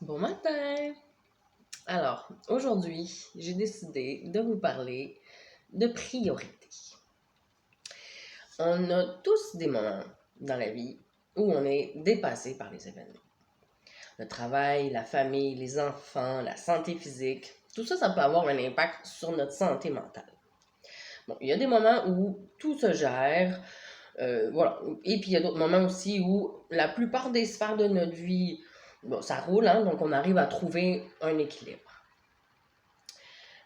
Bon matin! Alors, aujourd'hui, j'ai décidé de vous parler de priorité. On a tous des moments dans la vie où on est dépassé par les événements. Le travail, la famille, les enfants, la santé physique, tout ça, ça peut avoir un impact sur notre santé mentale. Bon, il y a des moments où tout se gère, voilà. Et puis il y a d'autres moments aussi où la plupart des sphères de notre vie, bon, ça roule, hein, donc on arrive à trouver un équilibre.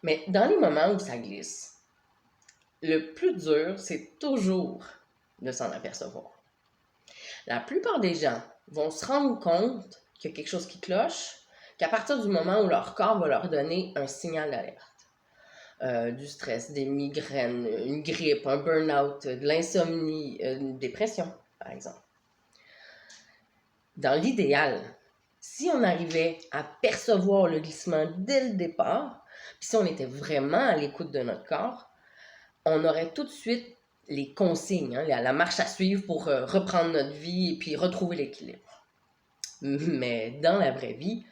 Mais dans les moments où ça glisse, le plus dur, c'est toujours de s'en apercevoir. La plupart des gens vont se rendre compte qu'il y a quelque chose qui cloche qu'à partir du moment où leur corps va leur donner un signal d'alerte. Du stress, des migraines, une grippe, un burn-out, de l'insomnie, une dépression, par exemple. Dans l'idéal, si on arrivait à percevoir le glissement dès le départ, puis si on était vraiment à l'écoute de notre corps, on aurait tout de suite les consignes, hein, la marche à suivre pour reprendre notre vie et puis retrouver l'équilibre. Mais dans la vraie vie,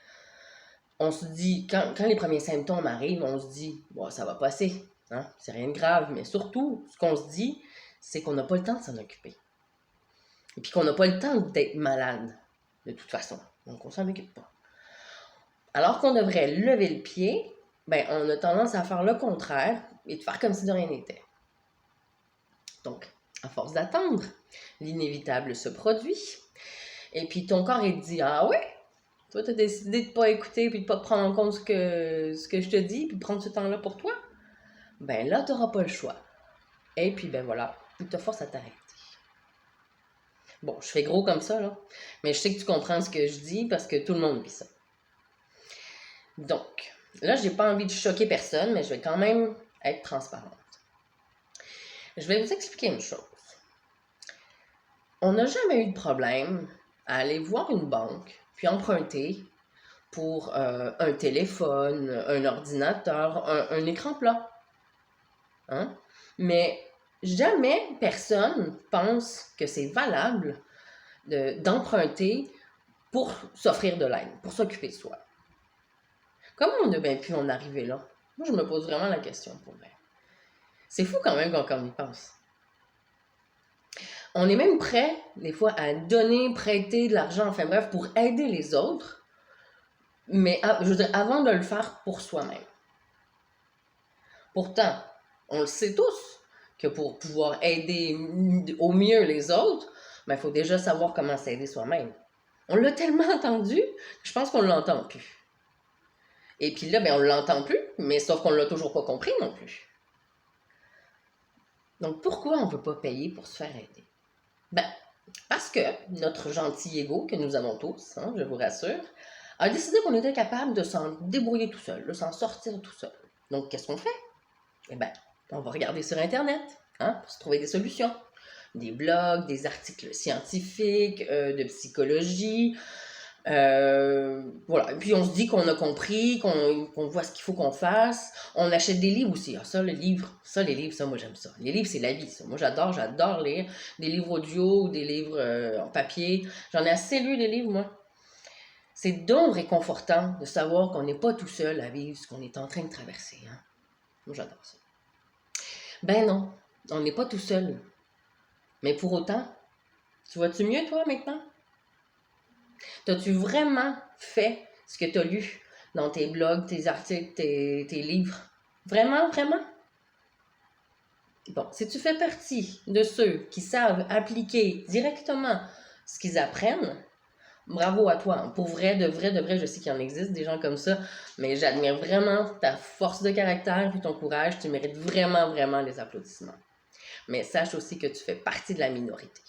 on se dit, quand les premiers symptômes arrivent, on se dit, bon, ça va passer, hein, c'est rien de grave. Mais surtout, ce qu'on se dit, c'est qu'on n'a pas le temps de s'en occuper. Et puis qu'on n'a pas le temps d'être malade, de toute façon. Donc, on s'en occupe pas. Alors qu'on devrait lever le pied, ben, on a tendance à faire le contraire et de faire comme si de rien n'était. Donc, à force d'attendre, l'inévitable se produit. Et puis ton corps, il te dit, ah ouais, toi, tu as décidé de ne pas écouter puis de ne pas prendre en compte ce que je te dis puis de prendre ce temps-là pour toi. Ben là, tu n'auras pas le choix. Et puis, ben voilà, il te force à t'arrêter. Bon, je fais gros comme ça, là. Mais je sais que tu comprends ce que je dis parce que tout le monde vit ça. Donc, là, j'ai pas envie de choquer personne, mais je vais quand même être transparente. Je vais vous expliquer une chose. On n'a jamais eu de problème à aller voir une banque, puis emprunter pour un téléphone, un ordinateur, un écran plat. Hein? Mais jamais personne pense que c'est valable d'emprunter pour s'offrir de l'aide, pour s'occuper de soi. Comment on a bien pu en arriver là? Moi, je me pose vraiment la question pour vrai. C'est fou quand même quand on y pense. On est même prêt, des fois, à donner, prêter de l'argent, enfin bref, pour aider les autres, mais je veux dire, avant de le faire pour soi-même. Pourtant, on le sait tous que pour pouvoir aider au mieux les autres, il faut déjà savoir comment s'aider soi-même. On l'a tellement entendu que je pense qu'on ne l'entend plus. Et puis là, on ne l'entend plus, mais sauf qu'on ne l'a toujours pas compris non plus. Donc, pourquoi on ne veut pas payer pour se faire aider? Parce que notre gentil ego, que nous avons tous, hein, je vous rassure, a décidé qu'on était capable de s'en débrouiller tout seul, de s'en sortir tout seul. Donc, qu'est-ce qu'on fait? On va regarder sur Internet, hein, pour se trouver des solutions. Des blogs, des articles scientifiques, de psychologie. Voilà. Et puis on se dit qu'on a compris, qu'on voit ce qu'il faut qu'on fasse. On achète des livres aussi. Ah, ça, les livres, ça, moi j'aime ça. Les livres, c'est la vie, ça. Moi j'adore lire des livres audio ou des livres en papier. J'en ai assez lu des livres, moi. C'est donc réconfortant de savoir qu'on n'est pas tout seul à vivre ce qu'on est en train de traverser. Hein. Moi j'adore ça. Ben non, on n'est pas tout seul. Mais pour autant, tu vois-tu mieux, toi, maintenant? T'as-tu vraiment fait ce que tu as lu dans tes blogs, tes articles, tes livres? Vraiment, vraiment? Bon, si tu fais partie de ceux qui savent appliquer directement ce qu'ils apprennent, bravo à toi. Pour vrai, de vrai, je sais qu'il en existe des gens comme ça, mais j'admire vraiment ta force de caractère et ton courage. Tu mérites vraiment, vraiment les applaudissements. Mais sache aussi que tu fais partie de la minorité.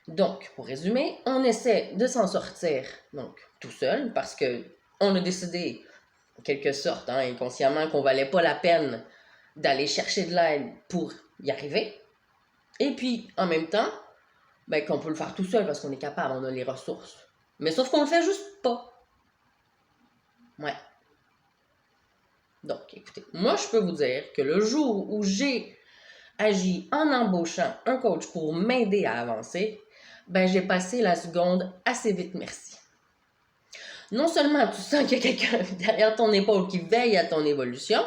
Donc, pour résumer, on essaie de s'en sortir donc tout seul parce que on a décidé, en quelque sorte, hein, inconsciemment, qu'on valait pas la peine d'aller chercher de l'aide pour y arriver. Et puis, en même temps, qu'on peut le faire tout seul parce qu'on est capable, on a les ressources. Mais sauf qu'on le fait juste pas. Ouais. Donc, écoutez, moi, je peux vous dire que le jour où j'ai agi en embauchant un coach pour m'aider à avancer, j'ai passé la seconde assez vite, merci. non seulement tu sens qu'il y a quelqu'un derrière ton épaule qui veille à ton évolution,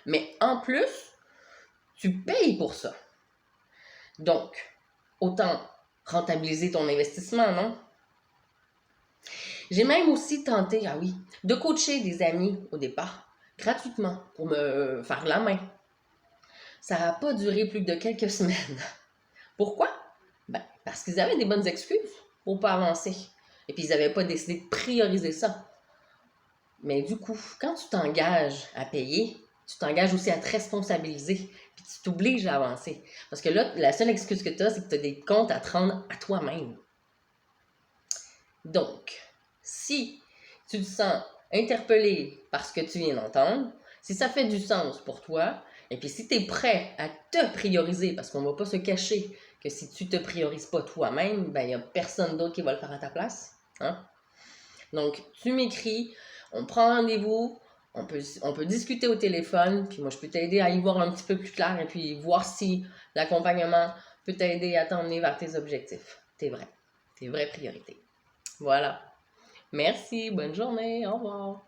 mais en plus, tu payes pour ça. Donc, autant rentabiliser ton investissement, non? J'ai même aussi tenté, de coacher des amis au départ, gratuitement, pour me faire la main. Ça n'a pas duré plus de quelques semaines. Pourquoi? Parce qu'ils avaient des bonnes excuses pour ne pas avancer. Et puis, ils n'avaient pas décidé de prioriser ça. Mais du coup, quand tu t'engages à payer, tu t'engages aussi à te responsabiliser, puis tu t'obliges à avancer. Parce que là, la seule excuse que tu as, c'est que tu as des comptes à te rendre à toi-même. Donc, si tu te sens interpellé par ce que tu viens d'entendre, si ça fait du sens pour toi, et puis si tu es prêt à te prioriser, parce qu'on ne va pas se cacher que si tu ne te priorises pas toi-même, il n'y a personne d'autre qui va le faire à ta place. Hein? Donc, tu m'écris, on prend rendez-vous, on peut discuter au téléphone, puis moi, je peux t'aider à y voir un petit peu plus clair et puis voir si l'accompagnement peut t'aider à t'emmener vers tes objectifs, tes vraies priorités. Voilà. Merci, bonne journée, au revoir.